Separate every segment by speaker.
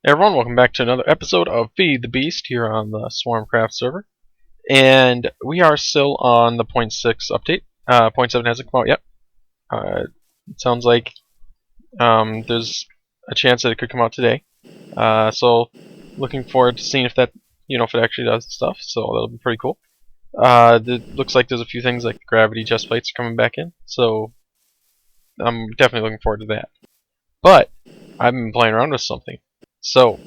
Speaker 1: Hey everyone, welcome back to another episode of Feed the Beast here on the Swarmcraft server. And we are still on the .6 update. .7 hasn't come out yet. It sounds like there's a chance that it could come out today. So looking forward to seeing if that, if it actually does stuff. So that'll be pretty cool. It looks like there's a few things like gravity chest plates are coming back in. So I'm definitely looking forward to that. But I've been playing around with something. So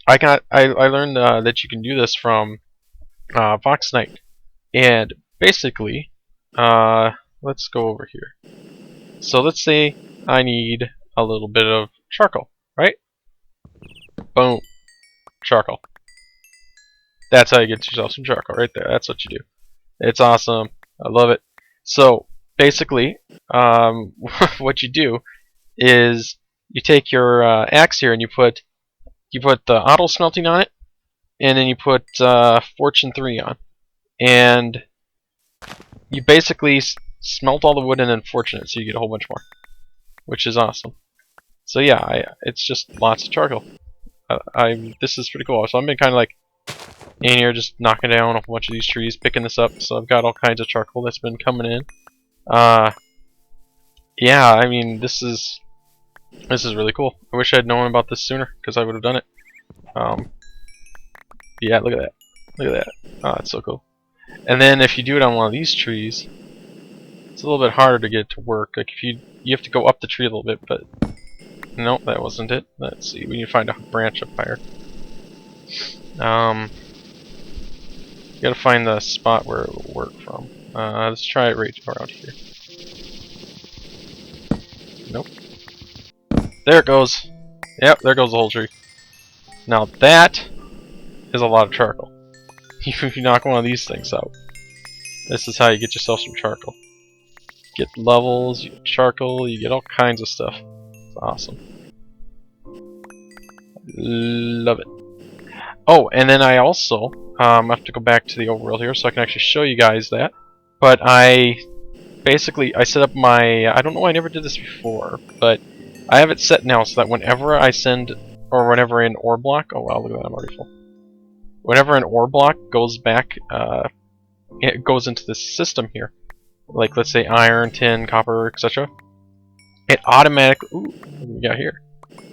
Speaker 1: I learned that you can do this from Fox Knight, and basically, let's go over here. So let's say I need a little bit of charcoal, right? Boom, charcoal. That's how you get yourself some charcoal, right there. That's what you do. It's awesome. I love it. So basically, what you do is you take your axe here and you put the auto smelting on it, and then you put Fortune 3 on, and you basically smelt all the wood and then fortune it, so you get a whole bunch more, which is awesome. So yeah, it's just lots of charcoal. This is pretty cool. So I've been kind of like in here just knocking down a whole bunch of these trees, picking this up. So I've got all kinds of charcoal that's been coming in. Yeah, I mean this is really cool. I wish I had known about this sooner because I would have done it. Yeah, look at that. Look at that. Oh, that's so cool. And then if you do it on one of these trees, it's a little bit harder to get it to work. Like if you have to go up the tree a little bit, but nope, that wasn't it. Let's see. We need to find a branch up higher. You gotta find the spot where it will work from. Let's try it right around here. Nope. There it goes. Yep, there goes the whole tree. Now that is a lot of charcoal. If you knock one of these things out, this is how you get yourself some charcoal. Get levels, you get charcoal, you get all kinds of stuff. It's awesome. Love it. Oh, and then I also have to go back to the overworld here so I can actually show you guys that. But I set up my, I don't know why I never did this before, but I have it set now so that whenever I send, or whenever an ore block, oh wow, look at that, I'm already full. Whenever an ore block goes back, it goes into this system here, like let's say iron, tin, copper, etc. It automatically, ooh, what do we got here?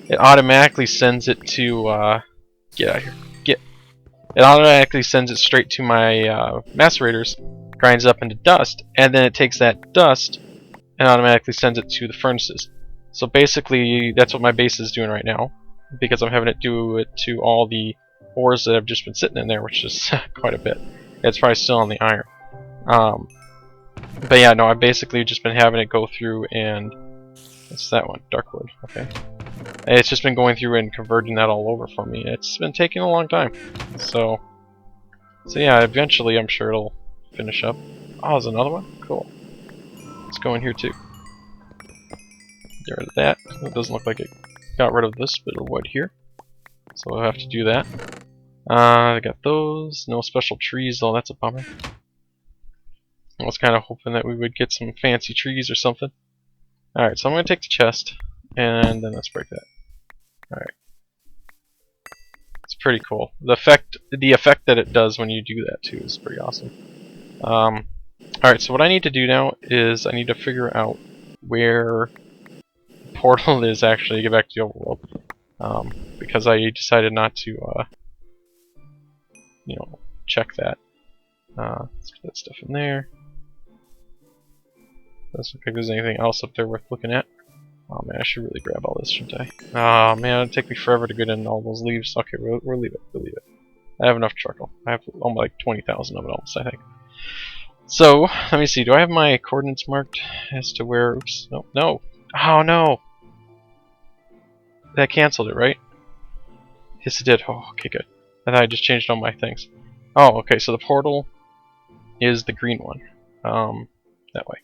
Speaker 1: It automatically sends it to, get out of here, get. It automatically sends it straight to my macerators, grinds up into dust, and then it takes that dust and automatically sends it to the furnaces. So basically, that's what my base is doing right now, because I'm having it do it to all the ores that have just been sitting in there, which is quite a bit. It's probably still on the iron. But yeah, no, I've basically just been having it go through and... What's that one? Darkwood, okay. It's just been going through and converting that all over for me. It's been taking a long time. So yeah, eventually I'm sure it'll finish up. Oh, there's another one? Cool. Let's go in here too. Get rid of that. It doesn't look like it got rid of this bit of wood here. So we'll have to do that. I got those. No special trees though, that's a bummer. I was kind of hoping that we would get some fancy trees or something. Alright, so I'm going to take the chest, and then let's break that. Alright. It's pretty cool. The effect that it does when you do that too is pretty awesome. Alright, so what I need to do now is I need to figure out where the portal is actually to get back to the overworld. Because I decided not to, check that. Let's put that stuff in there. Doesn't look like there's anything else up there worth looking at. Oh man, I should really grab all this, shouldn't I? Oh man, it'd take me forever to get in all those leaves. Okay, we'll leave it. We'll leave it. I have enough charcoal. I have almost like 20,000 of it almost, I think. So, let me see. Do I have my coordinates marked as to where... Oops. No. No. Oh no! That canceled it, right? Yes, it did. Oh, okay, good. I thought I just changed all my things. Oh, okay, so the portal is the green one. That way.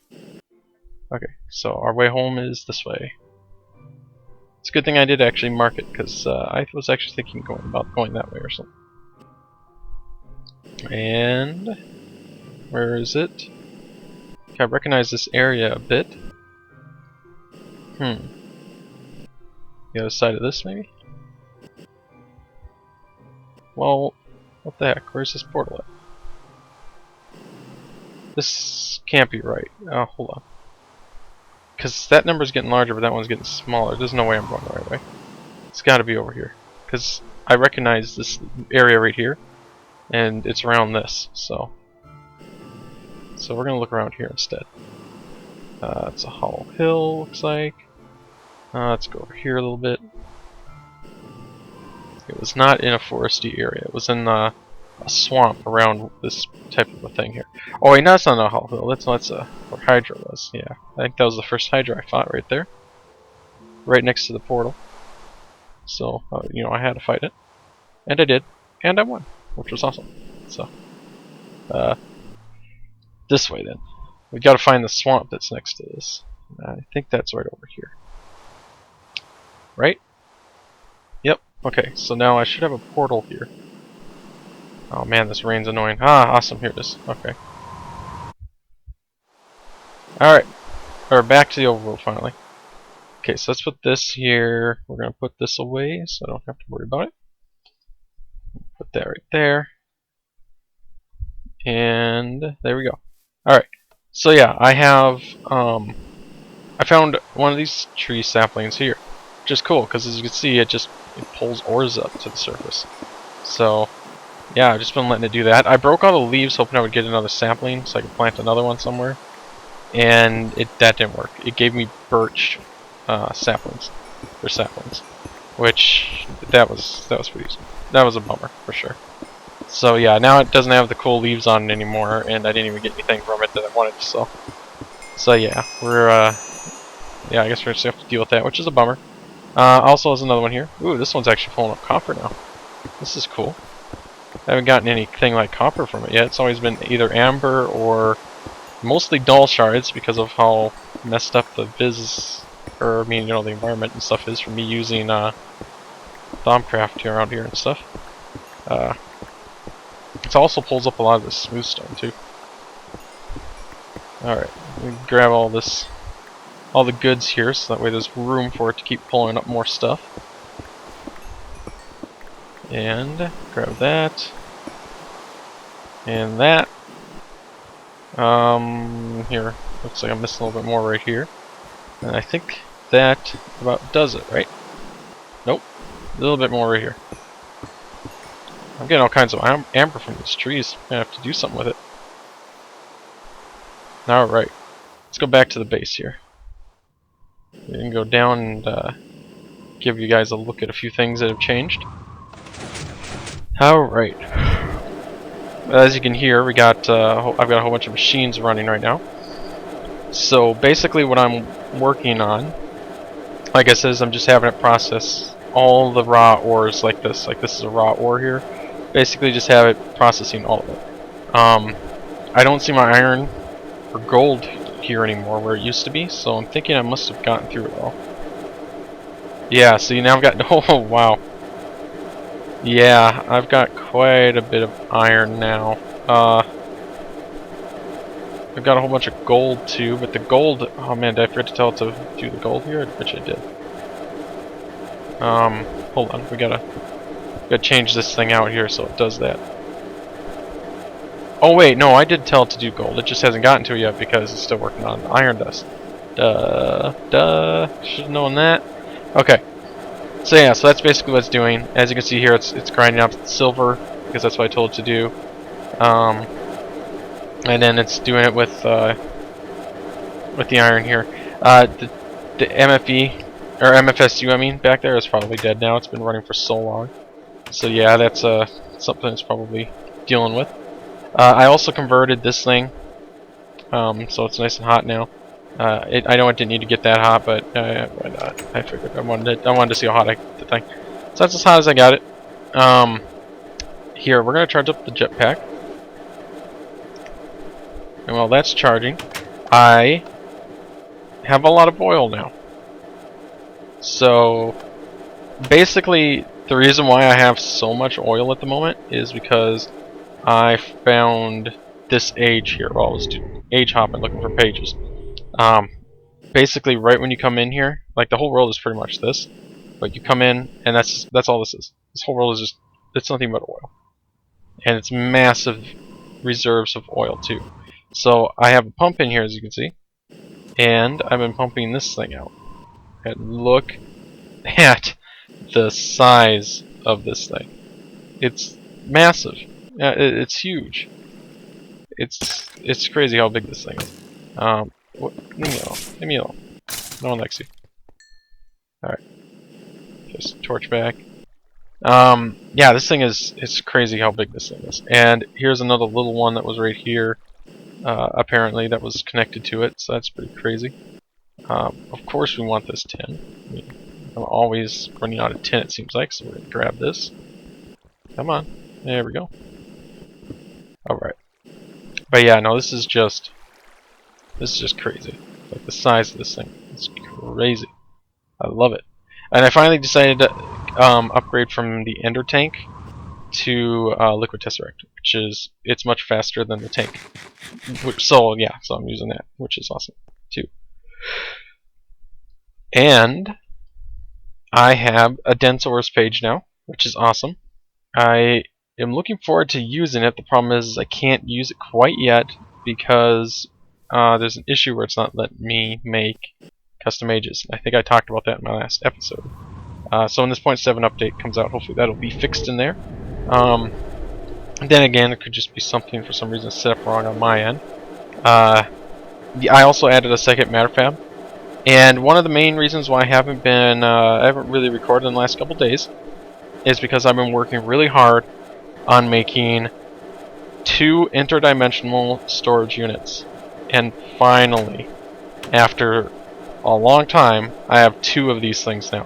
Speaker 1: Okay, so our way home is this way. It's a good thing I did actually mark it, because I was actually thinking about going that way or something. And... where is it? Okay, I recognize this area a bit. The other side of this, maybe? Well, what the heck? Where's this portal at? This can't be right. Oh, hold on. Because that number's getting larger, but that one's getting smaller. There's no way I'm going the right way. It's got to be over here. Because I recognize this area right here, and it's around this. So we're going to look around here instead. It's a hollow hill, looks like. Let's go over here a little bit. It was not in a foresty area. It was in a swamp around this type of a thing here. Oh wait, no, that's not a hollow hill. That's where Hydra was. Yeah, I think that was the first Hydra I fought right there, right next to the portal. So you know, I had to fight it, and I did, and I won, which was awesome. So this way then. We got to find the swamp that's next to this. I think that's right over here. Right? Yep. Okay, so now I should have a portal here. Oh man, this rain's annoying. Ah, awesome. Here it is. Okay. Alright. We're back to the overworld finally. Okay, so let's put this here. We're going to put this away so I don't have to worry about it. Put that right there. And there we go. Alright. So yeah, I have I found one of these tree saplings here, which is cool because as you can see, it pulls ores up to the surface. So yeah, I've just been letting it do that. I broke all the leaves hoping I would get another sapling so I could plant another one somewhere, and that didn't work. It gave me birch saplings, which that was pretty easy. That was a bummer for sure. So yeah, now it doesn't have the cool leaves on it anymore, and I didn't even get anything from it that I wanted. So yeah, yeah, I guess we're just gonna have to deal with that, which is a bummer. Also, there's another one here. Ooh, this one's actually pulling up copper now. This is cool. I haven't gotten anything like copper from it yet. It's always been either amber or mostly dull shards because of how messed up the the environment and stuff is from me using Thaumcraft around here and stuff. It also pulls up a lot of this smooth stone too. Alright, we grab all the goods here, so that way there's room for it to keep pulling up more stuff. And grab that. And that. Here, looks like I'm missing a little bit more right here. And I think that about does it, right? Nope. A little bit more right here. I'm getting all kinds of amber from these trees. I'm gonna have to do something with it. Alright. Let's go back to the base here. We can go down and give you guys a look at a few things that have changed. Alright. As you can hear, I've got a whole bunch of machines running right now. So basically what I'm working on, like I said, I'm just having it process all the raw ores like this. Like this is a raw ore here. Basically just have it processing all of it. I don't see my iron or gold here anymore where it used to be, so I'm thinking I must have gotten through it all. Yeah, see now I've got, oh wow. Yeah, I've got quite a bit of iron now. I've got a whole bunch of gold too, but the gold, oh man, did I forget to tell it to do the gold here? I bet you did. Hold on, we gotta change this thing out here so it does that. Oh wait, no, I did tell it to do gold. It just hasn't gotten to it yet because it's still working on iron dust. Should have known that. Okay. So yeah, so that's basically what it's doing. As you can see here, it's grinding out silver because that's what I told it to do. And then it's doing it with the iron here. The MFE or MFSU, I mean, back there is probably dead now. It's been running for so long. So yeah, that's something it's probably dealing with. I also converted this thing, so it's nice and hot now. I know it didn't need to get that hot, but why not? I figured I wanted to see how hot I get the thing. So that's as hot as I got it. Here, we're gonna charge up the jetpack, and while that's charging, I have a lot of oil now. So basically, the reason why I have so much oil at the moment is because I found this age here while I was age hopping looking for pages. Basically, right when you come in here, like the whole world is pretty much this, but you come in and that's all this is. This whole world is just it's nothing but oil, and it's massive reserves of oil too. So I have a pump in here, as you can see, and I've been pumping this thing out. And look at the size of this thing. It's massive. It's huge. It's crazy how big this thing is. Leave me alone. Leave me alone. No one likes you. Alright. Just torch back. Yeah, this thing it's crazy how big this thing is. And here's another little one that was right here, apparently, that was connected to it, so that's pretty crazy. Of course we want this tin. I mean, I'm always running out of tin, it seems like, so we're gonna grab this. Come on. There we go. Alright. But yeah, no, this is just crazy. Like, the size of this thing. It's crazy. I love it. And I finally decided to upgrade from the Ender tank to Liquid Tesseract, which is it's much faster than the tank. So yeah, so I'm using that, which is awesome too. And I have a Densource page now, which is awesome. I am looking forward to using it. The problem is I can't use it quite yet because there's an issue where it's not letting me make custom ages. I think I talked about that in my last episode. So when this 0.7 update comes out, hopefully that'll be fixed in there. And then again, it could just be something for some reason set up wrong on my end. I also added a second matter fab, and one of the main reasons why I haven't really recorded in the last couple days is because I've been working really hard on making 2 interdimensional storage units, and finally, after a long time, I have 2 of these things now,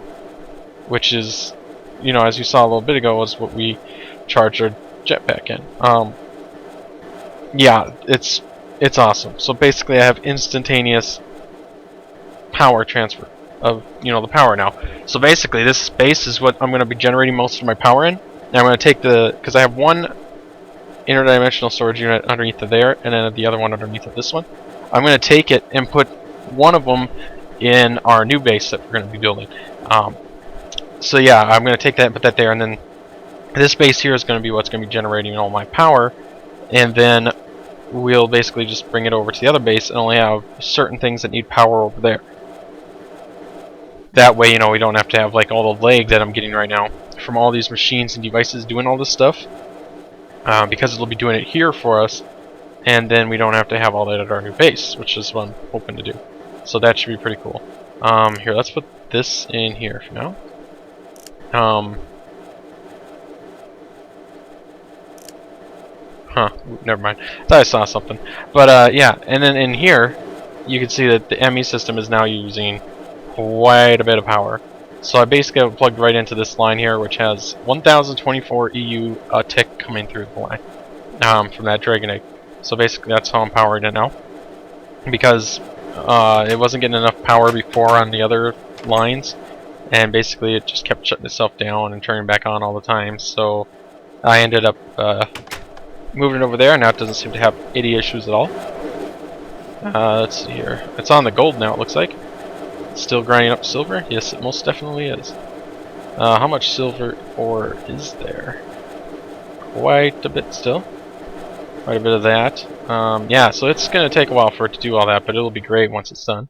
Speaker 1: which is, you know, as you saw a little bit ago, was what we charged our jetpack in. Yeah, it's awesome. So basically, I have instantaneous power transfer of, you know, the power now. So basically, this space is what I'm going to be generating most of my power in. And I'm going to take because I have one interdimensional storage unit underneath of there, and then the other one underneath of this one. I'm going to take it and put one of them in our new base that we're going to be building. So yeah, I'm going to take that and put that there, and then this base here is going to be what's going to be generating all my power, and then we'll basically just bring it over to the other base and only have certain things that need power over there. That way, you know, we don't have to have like all the lag that I'm getting right now from all these machines and devices doing all this stuff, because it'll be doing it here for us, and then we don't have to have all that at our new base, which is what I'm hoping to do. So that should be pretty cool. Here, let's put this in here for now. Never mind. I thought I saw something. But yeah, and then in here, you can see that the ME system is now using quite a bit of power. So I basically have it plugged right into this line here, which has 1024 EU tick coming through the line from that Dragon Egg. So basically that's how I'm powering it now. Because it wasn't getting enough power before on the other lines, and basically it just kept shutting itself down and turning back on all the time. So I ended up moving it over there, and now it doesn't seem to have any issues at all. Let's see here. It's on the gold now, it looks like. Still grinding up silver? Yes, it most definitely is. How much silver ore is there? Quite a bit still. Quite a bit of that. Yeah, so it's going to take a while for it to do all that, but it'll be great once it's done.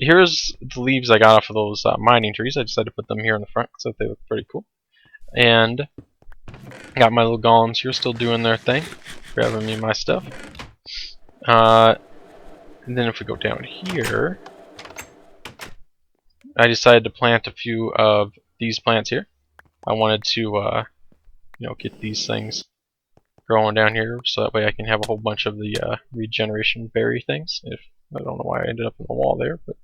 Speaker 1: Here's the leaves I got off of those mining trees. I decided to put them here in the front so they look pretty cool. And got my little golems here still doing their thing, grabbing me my stuff. And then if we go down here, I decided to plant a few of these plants here. I wanted to, you know, get these things growing down here, so that way I can have a whole bunch of the regeneration berry things. I don't know why I ended up in the wall there, but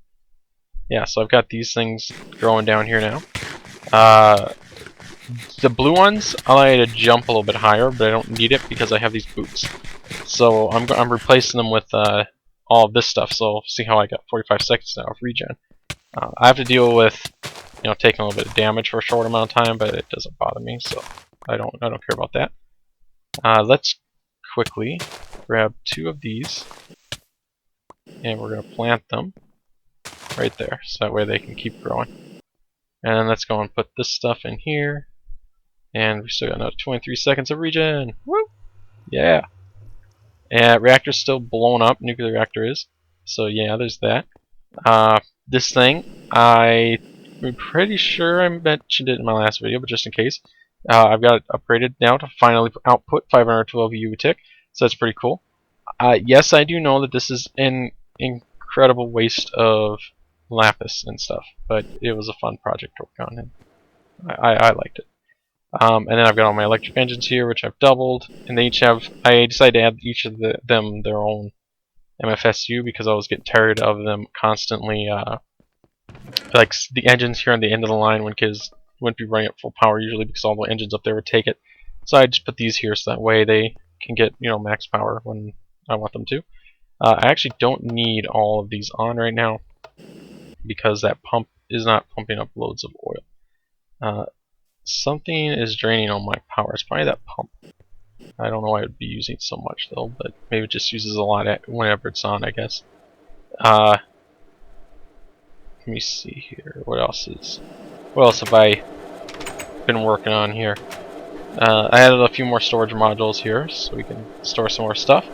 Speaker 1: yeah. So I've got these things growing down here now. The blue ones, I like to jump a little bit higher, but I don't need it because I have these boots. So I'm replacing them with all of this stuff. So see how I got 45 seconds now of regen. I have to deal with, you know, taking a little bit of damage for a short amount of time, but it doesn't bother me, so I don't care about that. Let's quickly grab 2 of these, and we're gonna plant them right there, so that way they can keep growing. And then let's go and put this stuff in here. And we still got another 23 seconds of regen. Woo! Yeah. And reactor's still blown up. Nuclear reactor is. So yeah, there's that. This thing, I'm pretty sure I mentioned it in my last video, but just in case, I've got it upgraded now to finally output 512 EU a tick. So that's pretty cool. Yes, I do know that this is an incredible waste of lapis and stuff, but it was a fun project to work on, and I liked it. And then I've got all my electric engines here, which I've doubled, and they each have. I decided to add each of them their own MFSU because I was getting tired of them constantly. Like the engines here on the end of the line when kids wouldn't be running at full power usually because all the engines up there would take it. So I just put these here so that way they can get max power when I want them to. I actually don't need all of these on right now because that pump is not pumping up loads of oil. Something is draining all my power. It's probably that pump. I don't know why I would be using so much though, but maybe it just uses a lot whenever it's on, I guess. Let me see here. What else have I been working on here? I added a few more storage modules here so we can store some more stuff.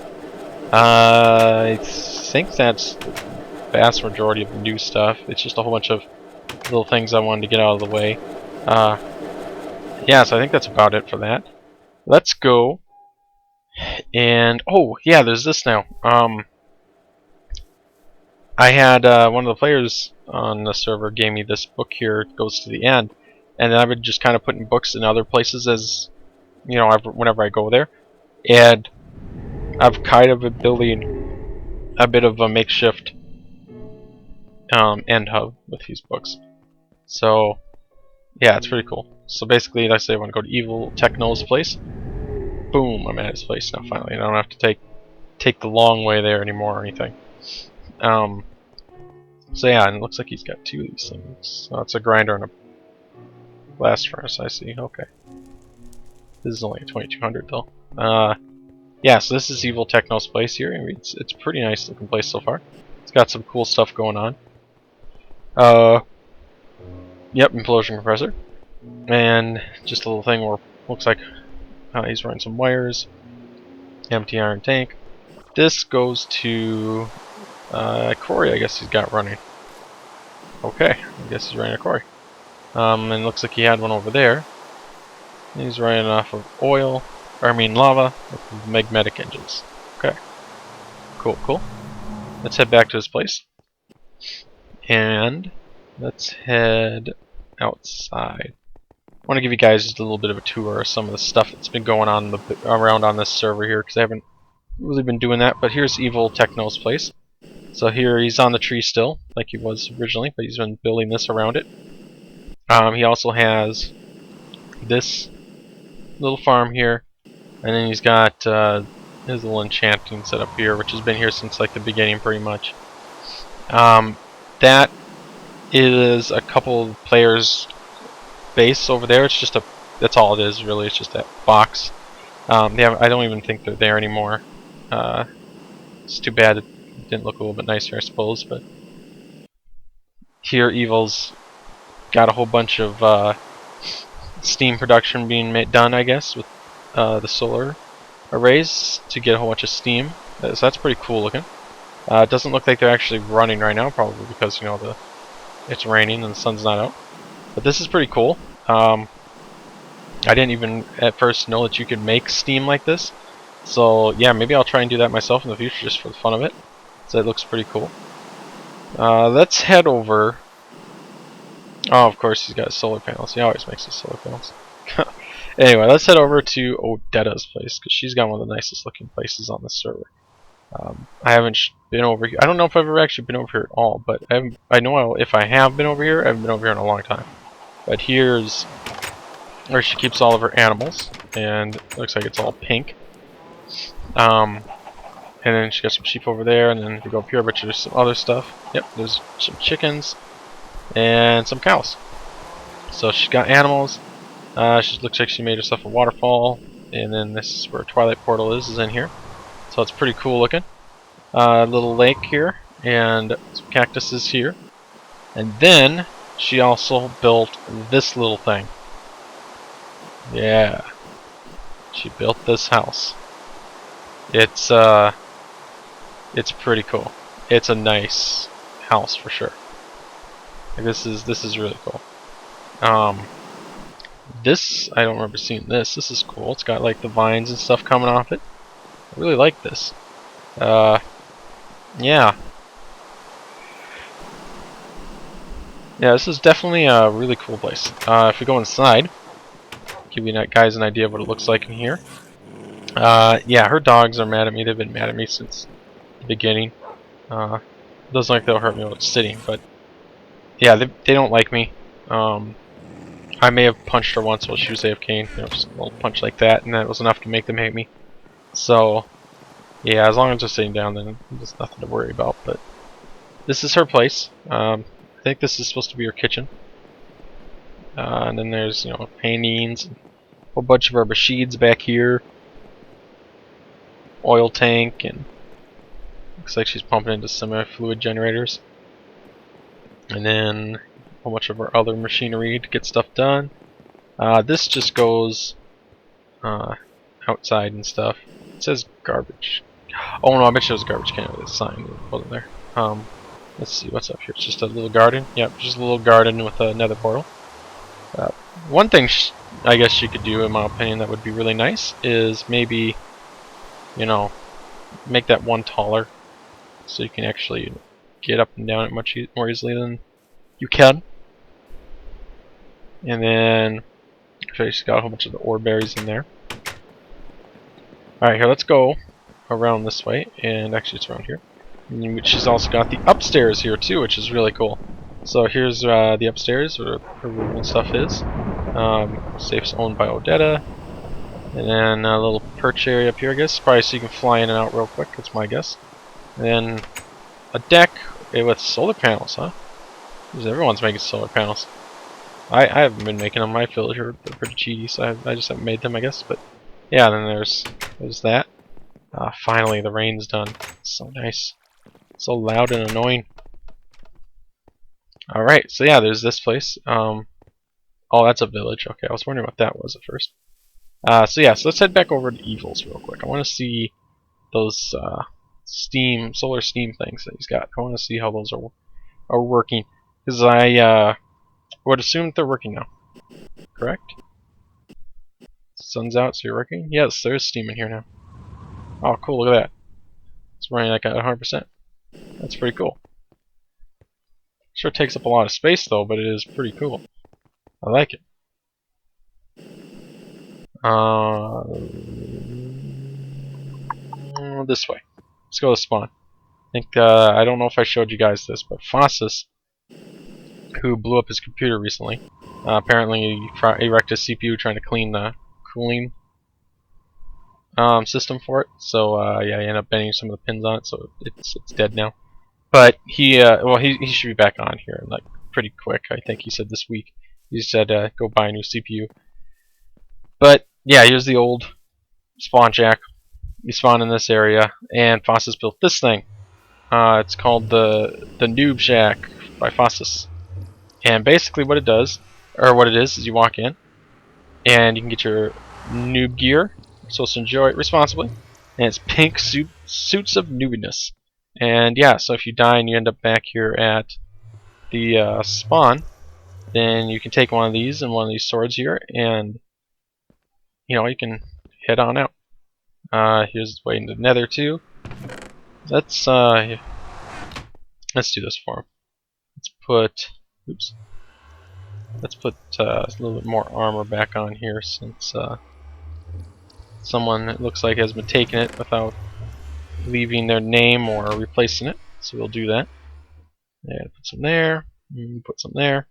Speaker 1: I think that's the vast majority of the new stuff. It's just a whole bunch of little things I wanted to get out of the way. Yeah, so I think that's about it for that. Let's go. And oh yeah, there's this now. I had one of the players on the server gave me this book here. It goes to the end, and then I've been just kind of putting books in other places as whenever I go there, and I've kind of been building a bit of a makeshift end hub with these books. So yeah, it's pretty cool. So basically, let's say I want to go to Evil Techno's place. Boom, I'm at his place now. Finally, I don't have to take the long way there anymore or anything. So yeah, and it looks like he's got two of these things. So it's a grinder and a blast furnace. I see. Okay. This is only a 2200 though. Yeah, so this is Evil Techno's place here. I mean, it's a pretty nice looking place so far. It's got some cool stuff going on. Yep, implosion compressor, and just a little thing where looks like he's running some wires. Empty iron tank. This goes to Corey, I guess he's got running. Okay, I guess he's running a Corey. And it looks like he had one over there. He's running off of oil, or I mean lava, with magnetic engines. Okay. Cool, cool. Let's head back to his place. And let's head outside. I want to give you guys just a little bit of a tour of some of the stuff that's been going on around on this server here, because I haven't really been doing that. But here's Evil Techno's place. So here he's on the tree still, like he was originally, but he's been building this around it. He also has this little farm here, and then he's got his little enchanting set up here, which has been here since like the beginning pretty much. That is a couple players' base over there. It's just that's all it is really. It's just that box. I don't even think they're there anymore. It's too bad it didn't look a little bit nicer, I suppose. But here, Evil's got a whole bunch of steam production being done, I guess, with the solar arrays to get a whole bunch of steam. So that's pretty cool looking. It doesn't look like they're actually running right now, probably because it's raining and the sun's not out. But this is pretty cool. I didn't even at first know that you could make steam like this. So yeah, maybe I'll try and do that myself in the future just for the fun of it. So it looks pretty cool. Let's head over. Oh, of course he's got solar panels. He always makes his solar panels. Anyway, let's head over to Odetta's place, because she's got one of the nicest looking places on this server. I haven't been over here. I don't know if I've ever actually been over here at all, but I know if I have been over here, I haven't been over here in a long time. But here's where she keeps all of her animals, and it looks like it's all pink. And then she got some sheep over there, and then if you go up here, I bet you there's some other stuff. Yep, there's some chickens and some cows. So she's got animals. She looks like she made herself a waterfall, and then this is where Twilight Portal is in here. So it's pretty cool looking. Little lake here, and some cactuses here. And then she also built this little thing. Yeah. She built this house. It's pretty cool. It's a nice house for sure. Like, this is really cool. This I don't remember seeing this. This is cool. It's got like the vines and stuff coming off it. I really like this. Yeah. Yeah, this is definitely a really cool place. If we go inside, give you guys an idea of what it looks like in here. Yeah, her dogs are mad at me. They've been mad at me since the beginning. It doesn't like they'll hurt me while it's sitting, but yeah, they don't like me. I may have punched her once while she was AFK, just a little punch like that, and that was enough to make them hate me. So, yeah, as long as they're sitting down, then there's nothing to worry about. But this is her place. I think this is supposed to be her kitchen. And then there's, paintings, and a whole bunch of her machines back here. Oil tank, and looks like she's pumping into semi-fluid generators. And then a whole bunch of her other machinery to get stuff done. This just goes outside and stuff. It says garbage. Oh no, I bet you it was a garbage can with a sign that wasn't there. Let's see what's up here. It's just a little garden. Yep, just a little garden with a nether portal. One thing I guess she could do, in my opinion, that would be really nice is maybe, make that one taller, so you can actually get up and down it much more easily than you can. And then she's got a whole bunch of the ore berries in there. Alright, here, let's go around this way, and actually it's around here. And she's also got the upstairs here too, which is really cool. So here's the upstairs, where her room and stuff is. Safe's owned by Odetta. And then a little perch area up here, I guess, probably so you can fly in and out real quick, that's my guess. And then a deck with solar panels, huh? Because everyone's making solar panels. I haven't been making them. I feel like they're pretty cheaty, so I just haven't made them, I guess. But yeah, then there's that. Finally, the rain's done. It's so nice. So loud and annoying. Alright, so yeah, there's this place. Oh, that's a village. Okay, I was wondering what that was at first. So yeah, so let's head back over to Evil's real quick. I want to see those solar steam things that he's got. I want to see how those are working, because I would assume they're working now. Correct? Sun's out, so you're working. Yes, there's steam in here now. Oh, cool! Look at that. It's running like at 100%. That's pretty cool. Sure takes up a lot of space though, but it is pretty cool. I like it. This way. Let's go to spawn. I think I don't know if I showed you guys this, but Fossus, who blew up his computer recently, apparently he wrecked his CPU trying to clean the cooling system for it. So yeah, he ended up bending some of the pins on it, so it's dead now. But he should be back on here like pretty quick. I think he said this week. He said go buy a new CPU. But yeah, here's the old spawn jack. You spawn in this area, and Fossus built this thing. It's called the Noob Shack by Fossus. And basically what it does, or what it is you walk in, and you can get your noob gear. So let's enjoy it responsibly. And it's pink suits of noobiness. And yeah, so if you die and you end up back here at the spawn, then you can take one of these and one of these swords here, and you can head on out. Here's the way into the Nether too. Let's do this for him. Let's put a little bit more armor back on here, since someone, it looks like, has been taking it without leaving their name or replacing it. So we'll do that. And put some there, and put some there,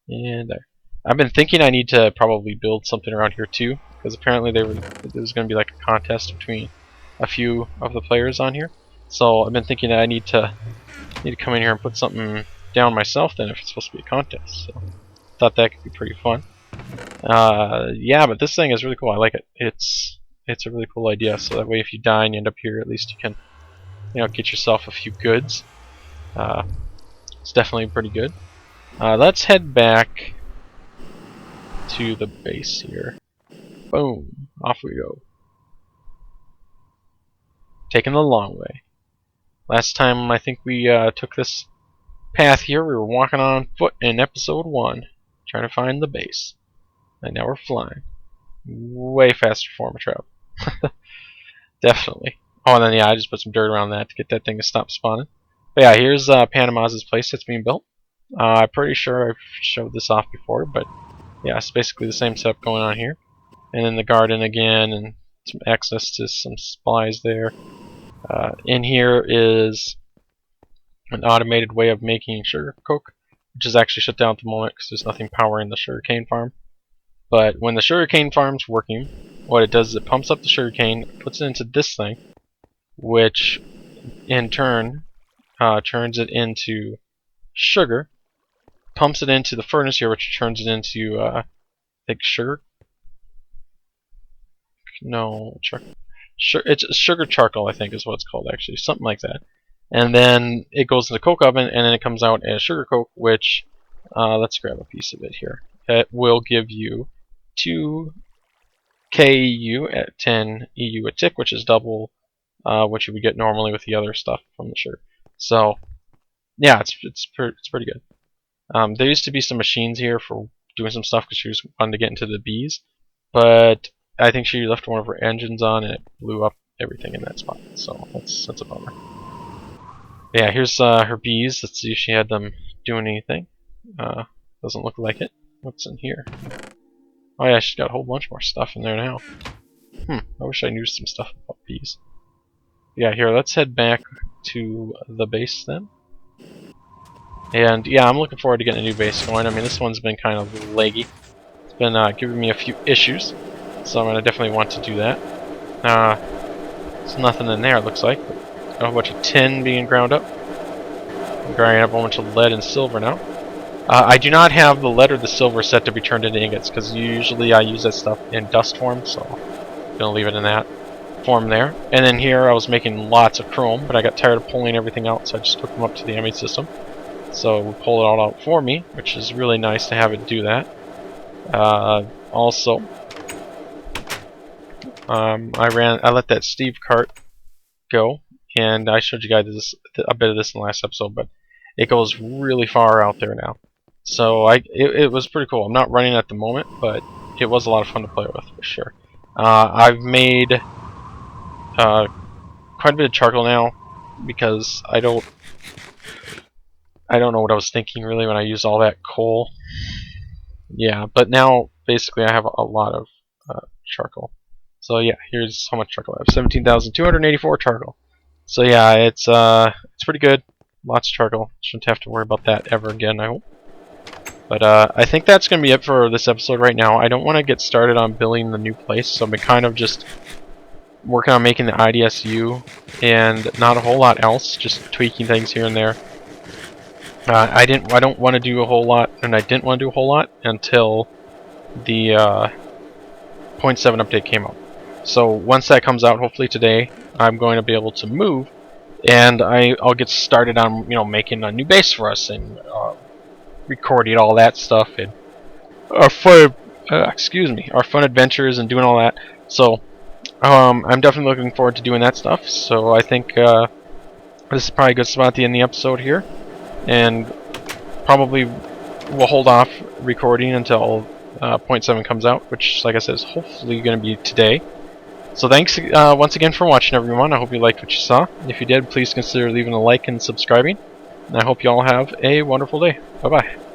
Speaker 1: and there. I've been thinking I need to probably build something around here too, because apparently there was going to be like a contest between a few of the players on here. So I've been thinking that I need to come in here and put something down myself then, if it's supposed to be a contest. So thought that could be pretty fun. Yeah, but this thing is really cool. I like it. It's a really cool idea. So that way, if you die and you end up here, at least you can get yourself a few goods. It's definitely pretty good. Let's head back to the base here. Boom. Off we go. Taking the long way. Last time I think we took this path here, we were walking on foot in episode 1, trying to find the base. And now we're flying. Way faster form of travel. Definitely. Oh, and then yeah, I just put some dirt around that to get that thing to stop spawning. But yeah, here's Panama's place that's being built. I'm pretty sure I've showed this off before, but yeah, it's basically the same setup going on here. And then the garden again, and some access to some supplies there. In here is an automated way of making sugar coke, which is actually shut down at the moment because there's nothing powering the sugarcane farm. But when the sugarcane farm's working, what it does is it pumps up the sugarcane, puts it into this thing, which in turn turns it into sugar, pumps it into the furnace here, which turns it into I think sugar. No, it's sugar charcoal, I think is what it's called actually, something like that. And then it goes to the coke oven, and then it comes out as sugar coke, which let's grab a piece of it here. It will give you 2 KEU at 10 EU a tick, which is double what you would get normally with the other stuff from the sugar. So yeah, it's pretty good. There used to be some machines here for doing some stuff because she was wanting to get into the bees, but I think she left one of her engines on and it blew up everything in that spot. So that's a bummer. Yeah, here's her bees. Let's see if she had them doing anything. Doesn't look like it. What's in here? Oh yeah, she's got a whole bunch more stuff in there now. I wish I knew some stuff about bees. Yeah, here, let's head back to the base then. And yeah, I'm looking forward to getting a new base going. I mean, this one's been kind of leggy. It's been giving me a few issues, so I'm going to definitely want to do that. There's nothing in there, it looks like. Got a whole bunch of tin being ground up. I'm grinding up a whole bunch of lead and silver now. I do not have the lead or the silver set to be turned into ingots, because usually I use that stuff in dust form, so I'm going to leave it in that form there. And then here I was making lots of chrome, but I got tired of pulling everything out, so I just took them up to the ME system. So we pull it all out for me, which is really nice to have it do that. Also, I let that Steve cart go, and I showed you guys a bit of this in the last episode, but it goes really far out there now. So it was pretty cool. I'm not running at the moment, but it was a lot of fun to play with for sure. I've made quite a bit of charcoal now because I don't know what I was thinking really when I used all that coal. Yeah, but now basically I have a lot of charcoal. So yeah, here's how much charcoal I have: 17,284 charcoal. So yeah, it's pretty good. Lots of charcoal. Shouldn't have to worry about that ever again, I hope. But I think that's going to be it for this episode right now. I don't want to get started on building the new place, so I've been kind of just working on making the I.D.S.U and not a whole lot else, just tweaking things here and there. I don't want to do a whole lot, and I didn't want to do a whole lot until the 0.7 update came out. So once that comes out, hopefully today, I'm going to be able to move, and I'll get started on making a new base for us and recording all that stuff and our fun adventures and doing all that. So I'm definitely looking forward to doing that stuff. So I think this is probably a good spot to end the episode here, and probably we'll hold off recording until 0.7 comes out, which, like I said, is hopefully going to be today. So thanks once again for watching, everyone. I hope you liked what you saw. If you did, please consider leaving a like and subscribing. And I hope you all have a wonderful day. Bye-bye.